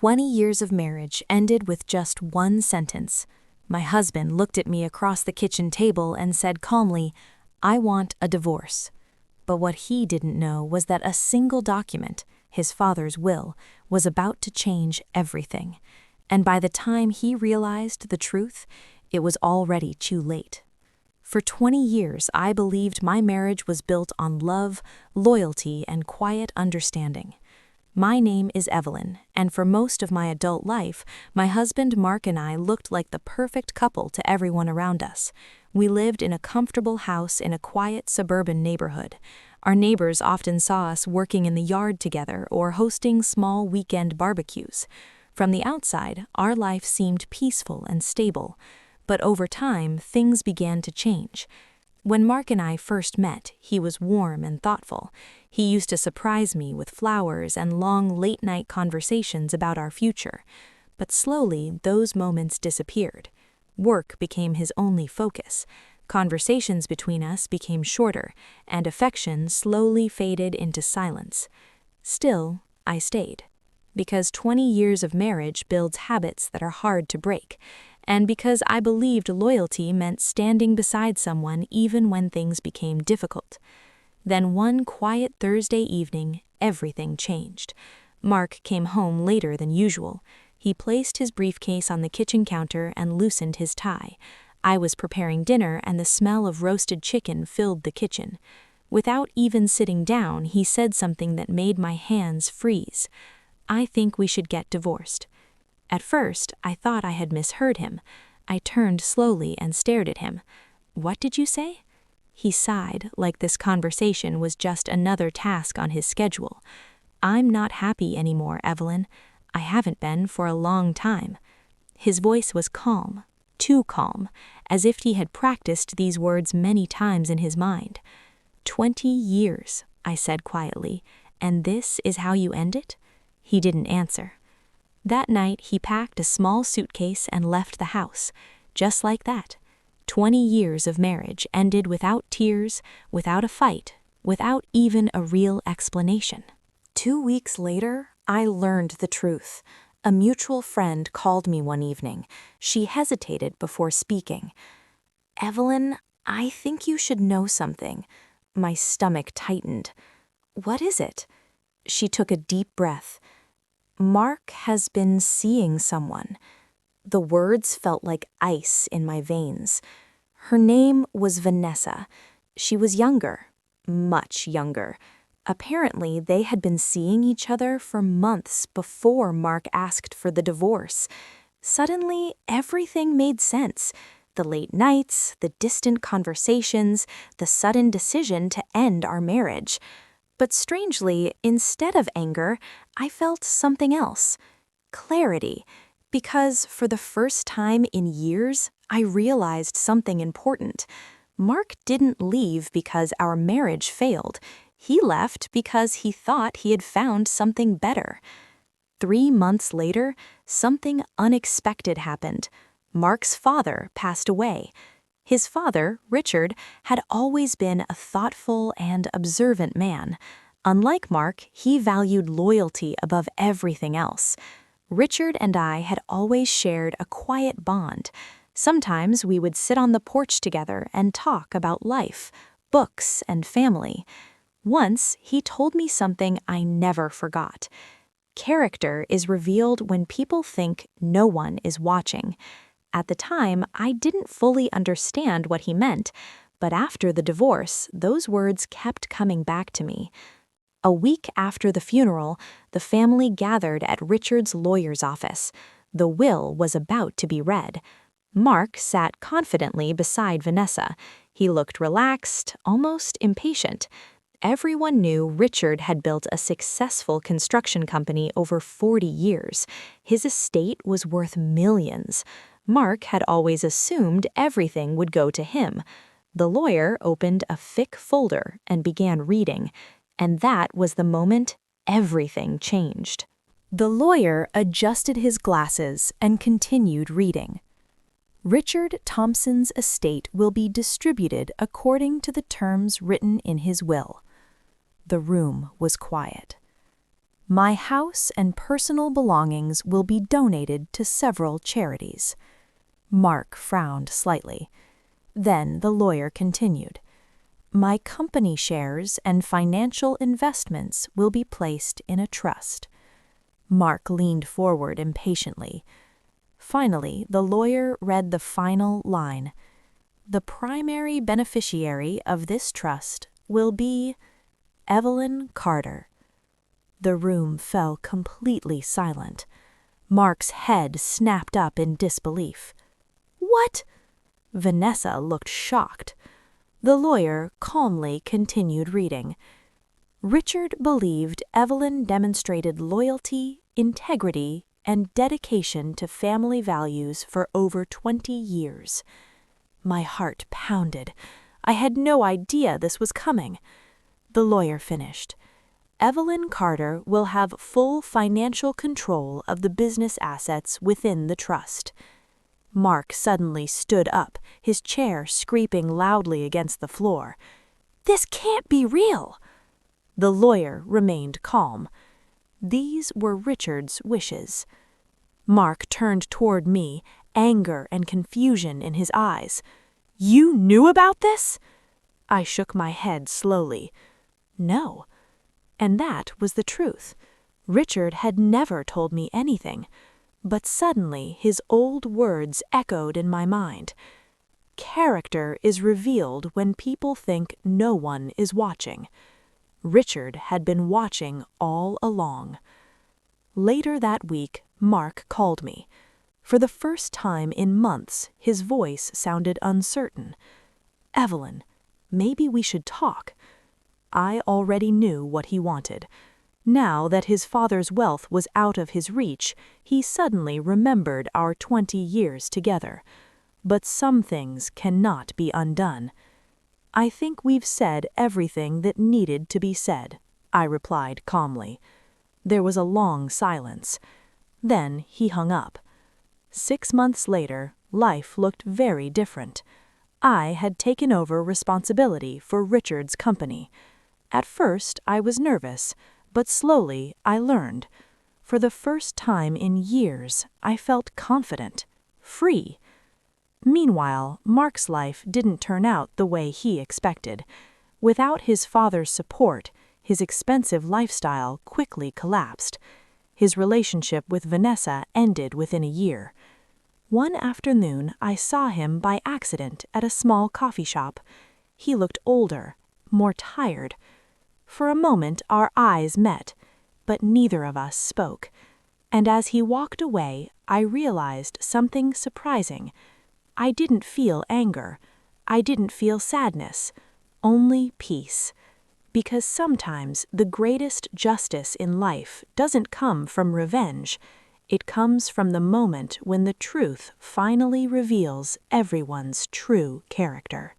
20 years of marriage ended with just one sentence. My husband looked at me across the kitchen table and said calmly, "I want a divorce." But what he didn't know was that a single document, his father's will, was about to change everything. And by the time he realized the truth, it was already too late. For 20 years, I believed my marriage was built on love, loyalty, and quiet understanding. My name is Evelyn, and for most of my adult life, my husband Mark and I looked like the perfect couple to everyone around us. We lived in a comfortable house in a quiet suburban neighborhood. Our neighbors often saw us working in the yard together or hosting small weekend barbecues. From the outside, our life seemed peaceful and stable. But over time, things began to change. When Mark and I first met, he was warm and thoughtful. He used to surprise me with flowers and long late-night conversations about our future. But slowly, those moments disappeared. Work became his only focus. Conversations between us became shorter, and affection slowly faded into silence. Still, I stayed. Because 20 years of marriage builds habits that are hard to break. And because I believed loyalty meant standing beside someone even when things became difficult. Then one quiet Thursday evening, everything changed. Mark came home later than usual. He placed his briefcase on the kitchen counter and loosened his tie. I was preparing dinner and the smell of roasted chicken filled the kitchen. Without even sitting down, he said something that made my hands freeze. "I think we should get divorced." At first, I thought I had misheard him. I turned slowly and stared at him. "What did you say?" He sighed, like this conversation was just another task on his schedule. "I'm not happy anymore, Evelyn. I haven't been for a long time." His voice was calm, too calm, as if he had practiced these words many times in his mind. 20 years, I said quietly, "and this is how you end it?" He didn't answer. That night, he packed a small suitcase and left the house. Just like that. 20 years of marriage ended without tears, without a fight, without even a real explanation. 2 weeks later, I learned the truth. A mutual friend called me one evening. She hesitated before speaking. "Evelyn, I think you should know something." My stomach tightened. "What is it?" She took a deep breath. "Mark has been seeing someone." The words felt like ice in my veins. Her name was Vanessa. She was younger, much younger. Apparently, they had been seeing each other for months before Mark asked for the divorce. Suddenly, everything made sense. The late nights, the distant conversations, the sudden decision to end our marriage. But strangely, instead of anger, I felt something else. Clarity. Because for the first time in years, I realized something important. Mark didn't leave because our marriage failed. He left because he thought he had found something better. 3 months later, something unexpected happened. Mark's father passed away. His father, Richard, had always been a thoughtful and observant man. Unlike Mark, he valued loyalty above everything else. Richard and I had always shared a quiet bond. Sometimes we would sit on the porch together and talk about life, books, and family. Once, he told me something I never forgot. Character is revealed when people think no one is watching. At the time, I didn't fully understand what he meant, but after the divorce, those words kept coming back to me. A week after the funeral, the family gathered at Richard's lawyer's office. The will was about to be read. Mark sat confidently beside Vanessa. He looked relaxed, almost impatient. Everyone knew Richard had built a successful construction company over 40 years. His estate was worth millions. Mark had always assumed everything would go to him. The lawyer opened a thick folder and began reading, and that was the moment everything changed. The lawyer adjusted his glasses and continued reading. "Richard Thompson's estate will be distributed according to the terms written in his will." The room was quiet. My house and personal belongings will be donated to several charities. Mark frowned slightly. Then the lawyer continued. My company shares and financial investments will be placed in a trust. Mark leaned forward impatiently. Finally, the lawyer read the final line. The primary beneficiary of this trust will be Evelyn Carter. The room fell completely silent. Mark's head snapped up in disbelief. What? Vanessa looked shocked. The lawyer calmly continued reading. Richard believed Evelyn demonstrated loyalty, integrity, and dedication to family values for over 20 years. My heart pounded. I had no idea this was coming. The lawyer finished. Evelyn Carter will have full financial control of the business assets within the trust. Mark suddenly stood up, his chair scraping loudly against the floor. This can't be real! The lawyer remained calm. These were Richard's wishes. Mark turned toward me, anger and confusion in his eyes. You knew about this? I shook my head slowly. No. And that was the truth. Richard had never told me anything. But suddenly his old words echoed in my mind. Character is revealed when people think no one is watching. Richard had been watching all along. Later that week, Mark called me. For the first time in months, his voice sounded uncertain. Evelyn, maybe we should talk. I already knew what he wanted. Now that his father's wealth was out of his reach, he suddenly remembered our 20 years together. But some things cannot be undone. I think we've said everything that needed to be said, I replied calmly. There was a long silence. Then he hung up. 6 months later, life looked very different. I had taken over responsibility for Richard's company. At first, I was nervous, but slowly I learned. For the first time in years, I felt confident, free. Meanwhile, Mark's life didn't turn out the way he expected. Without his father's support, his expensive lifestyle quickly collapsed. His relationship with Vanessa ended within a year. One afternoon, I saw him by accident at a small coffee shop. He looked older, more tired. For a moment, our eyes met, but neither of us spoke. And as he walked away, I realized something surprising. I didn't feel anger. I didn't feel sadness. Only peace. Because sometimes the greatest justice in life doesn't come from revenge. It comes from the moment when the truth finally reveals everyone's true character.